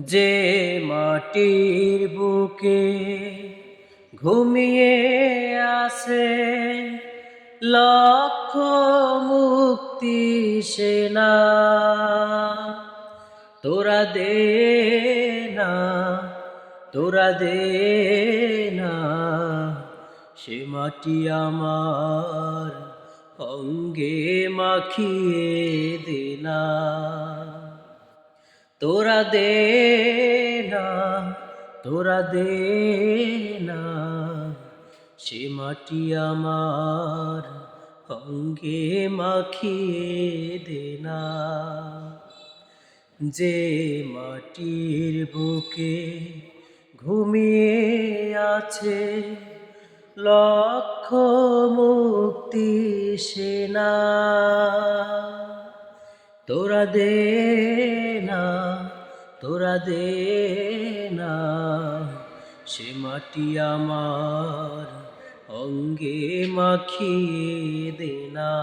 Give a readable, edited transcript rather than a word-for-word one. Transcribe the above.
যে মাটির বুকে ঘুমিয়ে আছে লক্ষ মুক্তি সেনা, তোরা দে না, তোরা দে না, সে মাটি আমার অঙ্গে মাখিয়ে দে না। তোরা দে না, তোরা দে না, সে মাটি আমার অঙ্গে মাখিয়ে দে না। যে মাটির বুকে ঘুমিয়ে আছে লক্ষ মুক্তি সেনা, তোরা দে না, তোরা দে না, সে মাটি আমার অঙ্গে মাখিয়ে দে না।